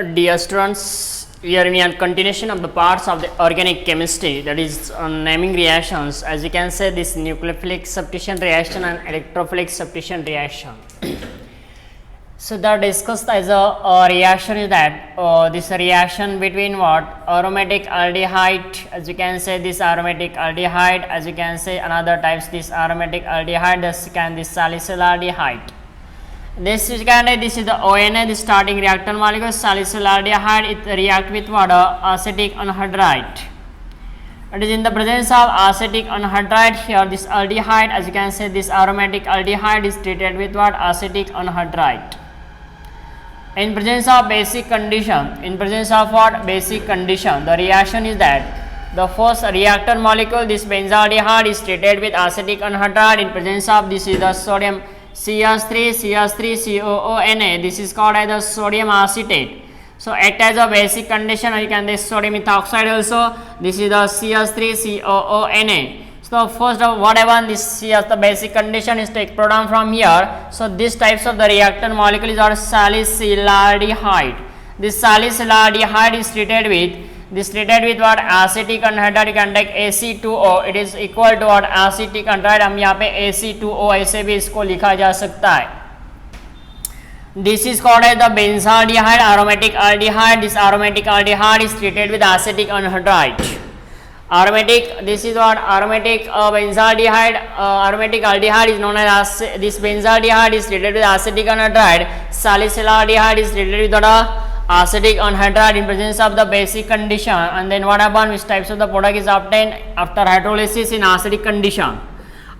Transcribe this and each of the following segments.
Dear students, we are in a continuation of the parts of the organic chemistry, that is naming reactions. As you can say, this nucleophilic substitution reaction and electrophilic substitution reaction. So the discussed as a reaction is that this reaction between what? Aromatic aldehyde, as you can say this aromatic aldehyde, as you can say another types this aromatic aldehyde, this salicylaldehyde. This is the ONA, the starting reactant molecule. Salicylaldehyde, it react with what? Acetic anhydride. It is in the presence of acetic anhydride. Here this aldehyde, as you can say this aromatic aldehyde is treated with what? Acetic anhydride. In presence of basic condition, in presence of what? Basic condition, the reaction is that the first reactant molecule, this benzaldehyde, is treated with acetic anhydride. In presence of this is the sodium CH3COONA, this is called as the sodium acetate. So act as a basic condition, or you can this sodium ethoxide also, this is the CH3COONA. So first of whatever this CS, the basic condition is take proton from here. So these types of the reactant molecules are salicylaldehyde. This salicylaldehyde is treated with what? Acetic anhydride. You can take AC2O, it is equal to what? Acetic anhydride. हम यहाँ पे AC2O ऐसे भी इसको लिखा जा सकता है. This is called as the benzaldehyde, aromatic aldehyde. This aromatic aldehyde is treated with acetic anhydride. Aromatic, this is what? Aromatic benzaldehyde, aromatic aldehyde is known as this benzaldehyde is treated with acetic anhydride. Salicylaldehyde is treated with what? Acetic anhydride in presence of the basic condition. And then what happens? Which types of the product is obtained after hydrolysis in acidic condition?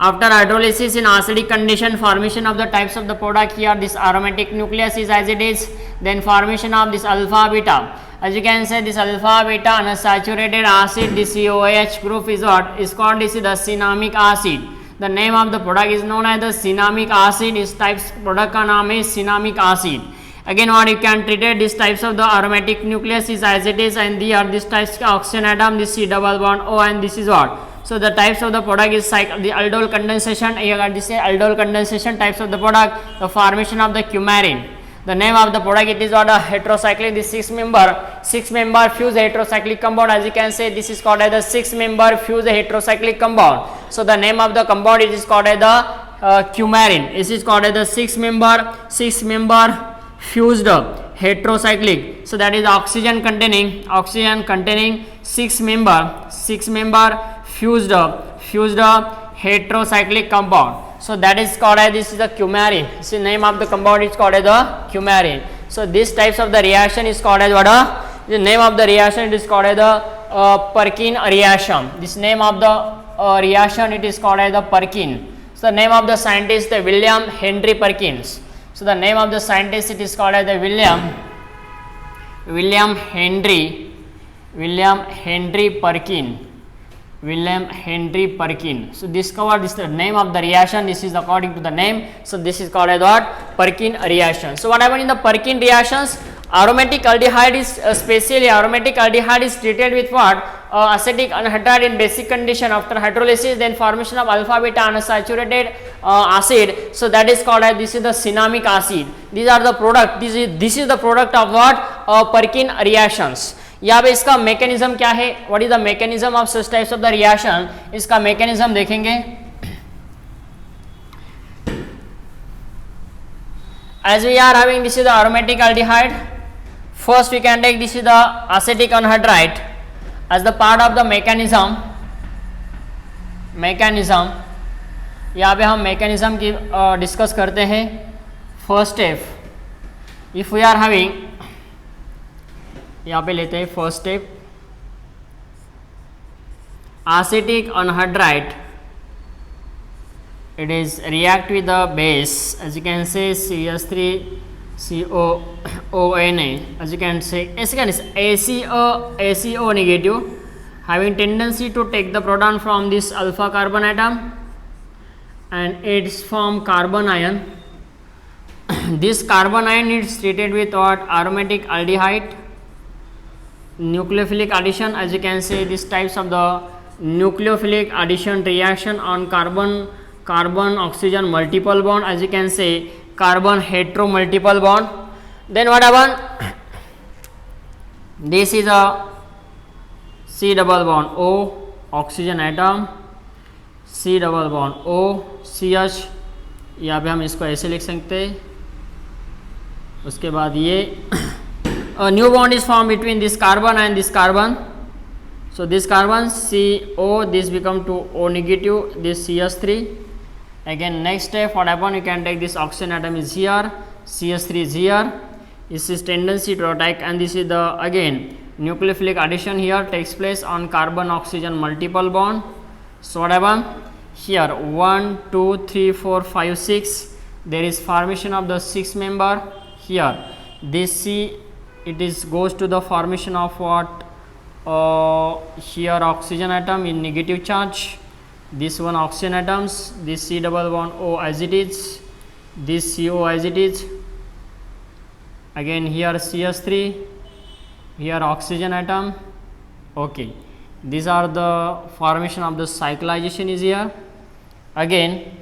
After hydrolysis in acidic condition, formation of the types of the product here, this aromatic nucleus is as it is, then formation of this alpha beta. As you can say this alpha beta unsaturated acid, this COH group is what? Is called this is the cinnamic acid. The name of the product is known as the cinnamic acid. This types product का नाम है cinnamic acid. Again what you can treat it, these types of the aromatic nucleus is as it is, and the this types का oxygen atom, this C double bond O, and this is what? So the types of the product is the aldol condensation. Here this is aldol condensation types of the product, the formation of the coumarin. The name of the product, it is what? A heterocyclic, this six member fused heterocyclic compound. As you can say this is called as the six member fused heterocyclic compound. So the name of the compound, it is called as the coumarin. This is called as the six member fused heterocyclic. So that is oxygen containing six member fused heterocyclic compound. So that is called as this is the coumarin. This is the name of the compound is called as the coumarin. So these types of the reaction is called as what? The name of the reaction, it is called as the Perkin reaction. This name of the reaction, it is called as the Perkin. So the name of the scientist, the William Henry Perkins. So the name of the scientist, it is called as the William Henry Perkin. So discover this the name of the reaction. This is according to the name. So this is called as what? Perkin reaction. So what happened in the Perkin reactions? Aromatic aldehyde is especially aromatic aldehyde is treated with what? Acetic anhydride in basic condition after hydrolysis, then formation of alpha beta unsaturated acid. So that is called as this is the cinnamic acid. These are the product. This is the product of what? Perkin reactions. यहाँ पे इसका mechanism क्या है? What is the mechanism of such types of the reaction? इसका mechanism देखेंगे. As we are having this is the aromatic aldehyde, first we can take this is the acetic anhydride as the part of the mechanism. यहाँ पे हम mechanism की discuss करते हैं. First step, if we are having, यहाँ पे लेते हैं first step, acetic anhydride, it is react with the base, as you can say CH3COONA, as you can say ACO negative, having tendency to take the proton from this alpha carbon atom and its form carbon ion. This carbon ion is treated with what? Aromatic aldehyde. Nucleophilic addition, as you can see these types of the nucleophilic addition reaction on carbon oxygen multiple bond, as you can say carbon hetero multiple bond. Then what happen? This is a C double bond O, oxygen atom, C double bond O, CH, यहाँ पे हम इसको ऐसे लिख सकते हैं. उसके बाद ये a new bond is formed between this carbon and this carbon. So this carbon CO, this become to O negative, this CH3. Again next step what happen, you can take this oxygen atom is here, CH3 is here. This is tendency to attack, and this is the again nucleophilic addition here takes place on carbon oxygen multiple bond. So what happen here, 1 2 3 4 5 6, there is formation of the 6 member here. This C, it is goes to the formation of what, here oxygen atom in negative charge, this one oxygen atoms, this C double bond O as it is, this CO as it is, again here CH3, here oxygen atom. Okay, these are the formation of the cyclization is here. Again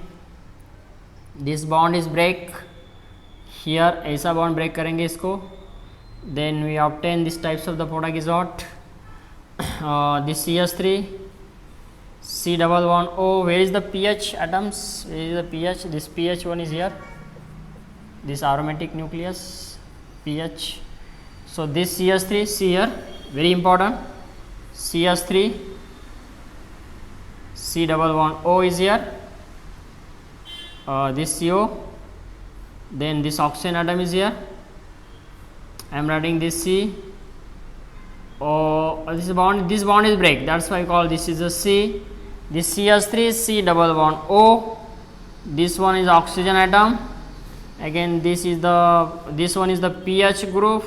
this bond is break, here ऐसा bond break करेंगे इसको, then we obtain this types of the product is what, this CH3, C double bond O. Where is the pH atoms? Where is the pH? This pH one is here, this aromatic nucleus pH. So this CH3, see here, very important, CH3, C double bond O is here, this CO, then this oxygen atom is here. I am writing this C. This bond is break, that's why I call this is a C. This CH3, C double bond O, this one is oxygen atom. Again this one is the pH group,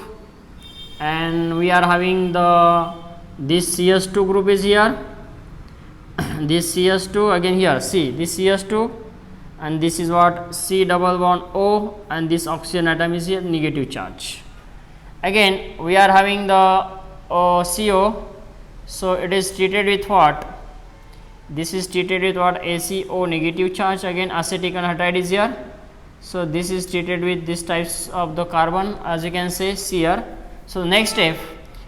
and we are having this CH2 group is here, this CH2 again here, see this CH2, and this is what, C double bond O, and this oxygen atom is here, negative charge. Again we are having the CO, so it is treated with what, this is treated with what, ACO negative charge, again acetic anhydride is here. So this is treated with this types of the carbon, as you can say, see here. So next step,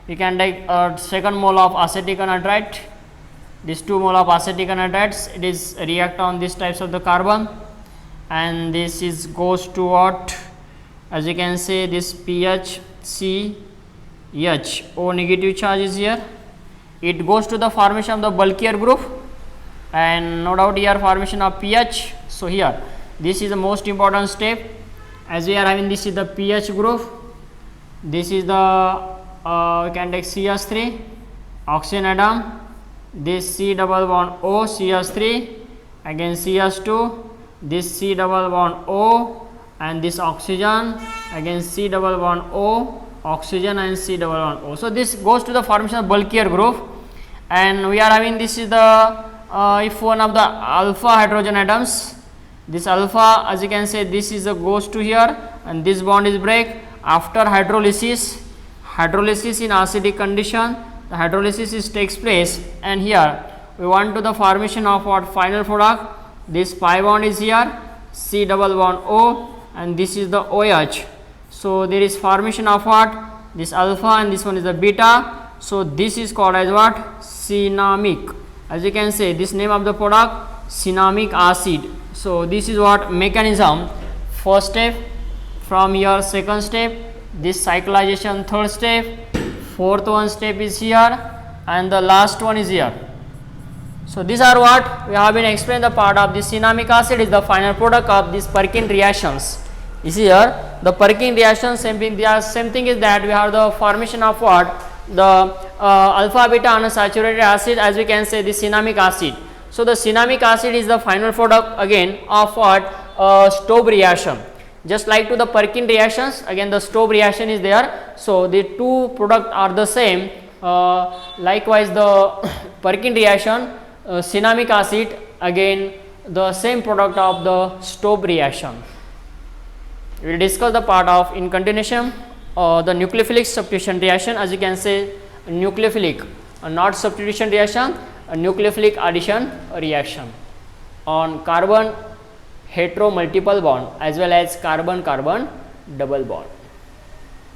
we can take a second mole of acetic anhydride, this 2 mole of acetic anhydrides, it is react on this types of the carbon, and this is goes to what, as you can say, this pH C H O negative charge is here, it goes to the formation of the bulkier group, and no doubt here formation of pH. So here this is the most important step, as we are having this is the pH group, this is the we can take CH3 oxygen atom, this C double bond O CH3, again CH2, this C double bond O, and this oxygen, again C double bond O, oxygen, and C double bond O. So this goes to the formation of bulkier group, and we are having this is the if one of the alpha hydrogen atoms, this alpha, as you can say, this is a goes to here, and this bond is break after hydrolysis in acidic condition, the hydrolysis is takes place, and here we want to the formation of what, final product, this pi bond is here, C double bond O, and this is the OH. So there is formation of what, this alpha, and this one is the beta. So this is called as what, cinnamic, as you can say, this name of the product, cinnamic acid. So this is what mechanism, first step, from your second step, this cyclization third step, fourth one step is here, and the last one is here. So these are what we have been explained, the part of this cinnamic acid is the final product of these Perkin reactions. You see here the Perkin reaction, same thing is that we have the formation of what, the alpha beta unsaturated acid, as we can say, the cinnamic acid. So the cinnamic acid is the final product again of what, Stowe reaction. Just like to the Perkin reactions, again the Stowe reaction is there. So the two products are the same. Likewise the Perkin reaction, cinnamic acid, again the same product of the Stowe reaction. We will discuss the part of, in continuation, the nucleophilic substitution reaction, as you can say, nucleophilic, not substitution reaction, a nucleophilic addition reaction on carbon hetero multiple bond as well as carbon carbon double bond.